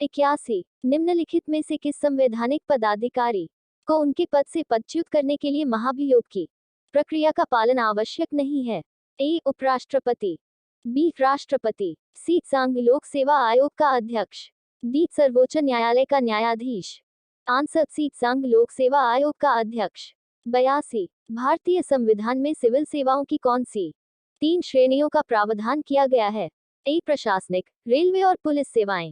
81। निम्नलिखित में से किस संवैधानिक पदाधिकारी को उनके पद से पदच्युत करने के लिए महाभियोग की प्रक्रिया का पालन आवश्यक नहीं है? ए. उपराष्ट्रपति, बी. राष्ट्रपति, सी. संघ लोक सेवा आयोग का अध्यक्ष, डी. सर्वोच्च न्यायालय का न्यायाधीश। Answer C. संघ लोक सेवा आयोग का अध्यक्ष। 82। भारतीय संविधान में सिविल सेवाओं की कौन सी 3 श्रेणियों का प्रावधान किया गया है? ए. प्रशासनिक, रेलवे और पुलिस सेवाएं,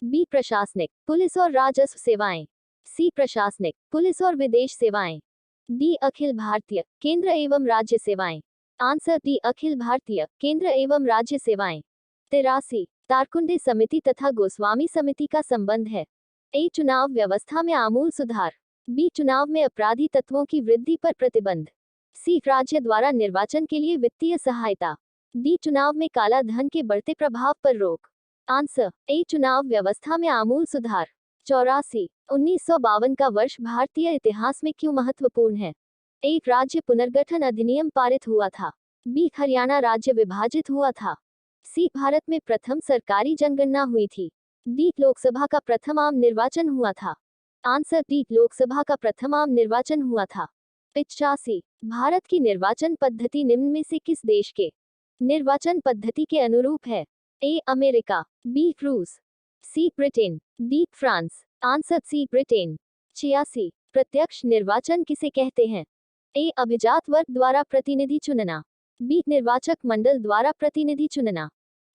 बी. प्रशासनिक, पुलिस और राजस्व सेवाएं, सी. प्रशासनिक, पुलिस और विदेश सेवाएं, डी. अखिल भारतीय, केंद्र एवं राज्य सेवाएं। Answer D. अखिल भारतीय, केंद्र एवं राज्य सेवाएं। 83। तारकुंडे समिति तथा गोस्वामी समिति का संबंध है? ए. चुनाव व्यवस्था में आमूल सुधार, बी. चुनाव में अपराधी तत्वों की वृद्धि पर प्रतिबंध, सी. राज्य द्वारा निर्वाचन के लिए वित्तीय सहायता, डी. चुनाव में काला धन के बढ़ते प्रभाव पर रोक। Answer A. चुनाव व्यवस्था में आमूल सुधार। 84। 1952 का वर्ष भारतीय इतिहास में क्यों महत्वपूर्ण है? ए. राज्य पुनर्गठन अधिनियम पारित हुआ था, बी. हरियाणा राज्य विभाजित हुआ था, सी. भारत में प्रथम सरकारी जनगणना हुई थी, डी. लोकसभा का प्रथम आम निर्वाचन हुआ था। Answer D. लोकसभा का प्रथम आम निर्वाचन हुआ था। 85। भारत की निर्वाचन पद्धति निम्न में से किस देश के निर्वाचन पद्धति के अनुरूप है? ए. America, B. रूस, C. Britain, D. France. Answer C. Britain. 86। प्रत्यक्ष निर्वाचन किसे कहते हैं? ए. अभिजात वर्ग द्वारा प्रतिनिधि चुनना, बी. निर्वाचक मंडल द्वारा प्रतिनिधि चुनना,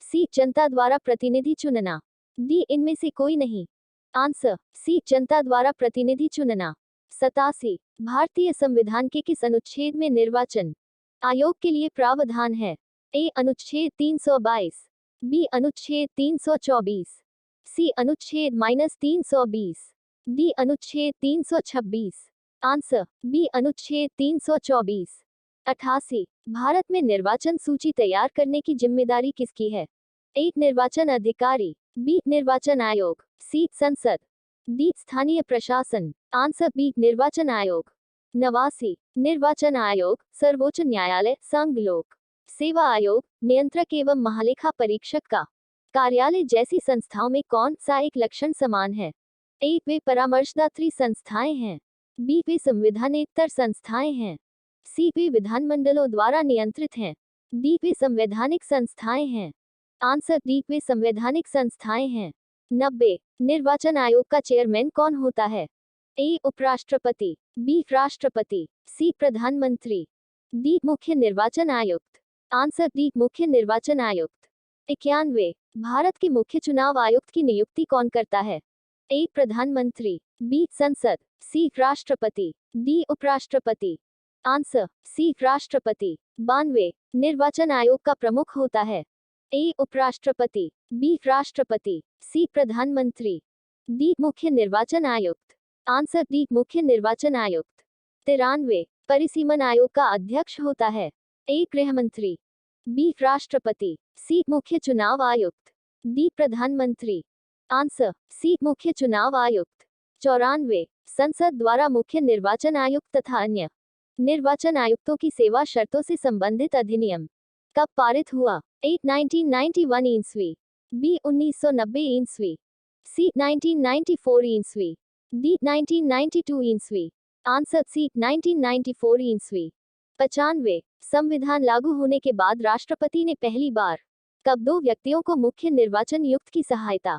सी. जनता द्वारा प्रतिनिधि चुनना, डी. इनमें से कोई नहीं। Answer C. जनता द्वारा प्रतिनिधि चुनना। 87। भारतीय संविधान के किस अनुच्छेद में निर्वाचन आयोग के लिए प्रावधान है? ए. अनुच्छेद 322, बी. अनुच्छेद 324, सी. अनुच्छेद -320, डी. अनुच्छेद 326। Answer B. अनुच्छेद 324। 88। भारत में निर्वाचन सूची तैयार करने की जिम्मेदारी किसकी है? ए. निर्वाचन अधिकारी, बी. निर्वाचन आयोग, सी. संसद, डी. स्थानीय प्रशासन। Answer B. निर्वाचन आयोग। 89। निर्वाचन आयोग, सर्वोच्च न्यायालय, संघ लोक सेवा आयोग, नियंत्रक एवं महालेखा परीक्षक का कार्यालय जैसी संस्थाओं में कौन सा एक लक्षण समान है? ए. वे परामर्शदात्री संस्थाएं हैं, बी. वे संविधानेतर संस्थाएं हैं, सी. वे विधानमंडलों द्वारा नियंत्रित हैं, डी. वे संवैधानिक संस्थाएं हैं। Answer D. वे संवैधानिक संस्थाएं हैं। 90। निर्वाचन आयोग का चेयरमैन कौन होता है? ए. उपराष्ट्रपति, बी. राष्ट्रपति, सी. प्रधानमंत्री, डी. मुख्य निर्वाचन आयुक्त। Answer D. मुख्य निर्वाचन आयुक्त। 91। भारत के मुख्य चुनाव आयुक्त की नियुक्ति कौन करता है? ए. प्रधानमंत्री, बी. संसद, सी. राष्ट्रपति, डी. उपराष्ट्रपति। Answer C. राष्ट्रपति। 92। निर्वाचन आयोग का प्रमुख होता है? ए. उपराष्ट्रपति, बी. राष्ट्रपति, सी. प्रधानमंत्री, डी. मुख्य निर्वाचन आयुक्त। Answer D. मुख्य निर्वाचन आयुक्त। 93। परिसीमन आयोग का अध्यक्ष होता है? ए. गृह मंत्री, बी. राष्ट्रपति, सी. मुख्य चुनाव आयुक्त, डी. प्रधानमंत्री। Answer C. मुख्य चुनाव आयुक्त। 94। संसद द्वारा मुख्य निर्वाचन आयुक्त तथा अन्य निर्वाचन आयुक्तों की सेवा शर्तों से संबंधित अधिनियम कब पारित हुआ? ए. 1991 ईस्वी, बी. 1990 ईस्वी, सी. 1994 ईस्वी, डी. 1992 ईस्वी। Answer C. 1994 ईस्वी। 95। संविधान लागू होने के बाद राष्ट्रपति ने पहली बार कब 2 व्यक्तियों को मुख्य निर्वाचन आयुक्त की सहायता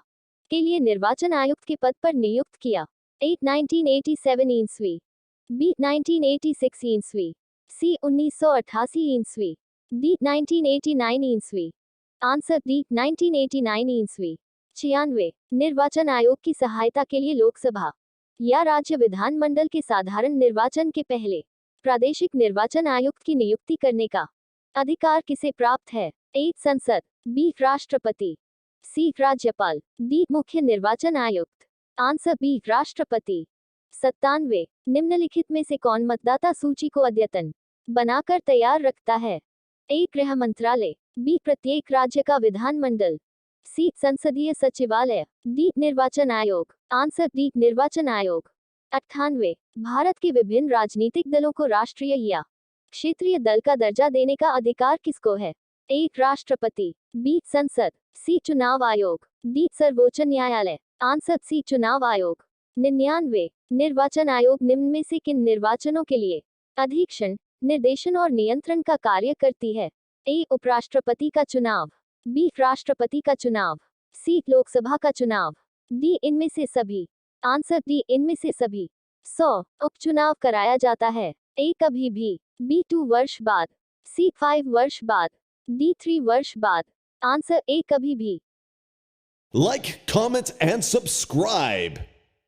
के लिए निर्वाचन आयुक्त के पद पर नियुक्त किया? ए. 1987 ईस्वी, बी. 1986 ईस्वी, सी. 1988 ईस्वी, डी. 1989 ईस्वी। Answer D. 1989 ईस्वी। 96। निर्वाचन आयोग की सहायता के लिए लोकसभा या राज्य विधानमंडल के साधारण निर्वाचन के पहले प्रादेशिक निर्वाचन आयुक्त की नियुक्ति करने का अधिकार किसे प्राप्त है? ए. संसद, बी. राष्ट्रपति, सी. राज्यपाल, डी. मुख्य निर्वाचन आयुक्त। Answer B. राष्ट्रपति। 97। निम्नलिखित में से कौन मतदाता सूची को अद्यतन बनाकर तैयार रखता है? ए. गृह मंत्रालय, बी. प्रत्येक राज्य का विधानमंडल, सी. संसदीय सचिवालय, डी. निर्वाचन आयोग। Answer D. निर्वाचन आयोग। 98। भारत के विभिन्न राजनीतिक दलों को राष्ट्रीय या क्षेत्रीय दल का दर्जा देने का अधिकार किसको है? ए. राष्ट्रपति, बी. संसद, सी. चुनाव आयोग, डी. सर्वोच्च न्यायालय। आंसर सी चुनाव आयोग। 99 निर्वाचन आयोग निम्न में से किन निर्वाचनों के लिए अधीक्षण, निर्देशन और नियंत्रण का कार्य करती है? ए उपराष्ट्रपति का चुनाव, बी राष्ट्रपति का चुनाव, सी लोकसभा का चुनाव, डी इनमें से सभी। आंसर डी इनमें से सभी। 100 उपचुनाव कराया जाता है। ए कभी भी, बी 2 वर्ष बाद, सी 5 वर्ष बाद, डी 3 वर्ष बाद। आंसर ए कभी भी। Like, comment, and subscribe.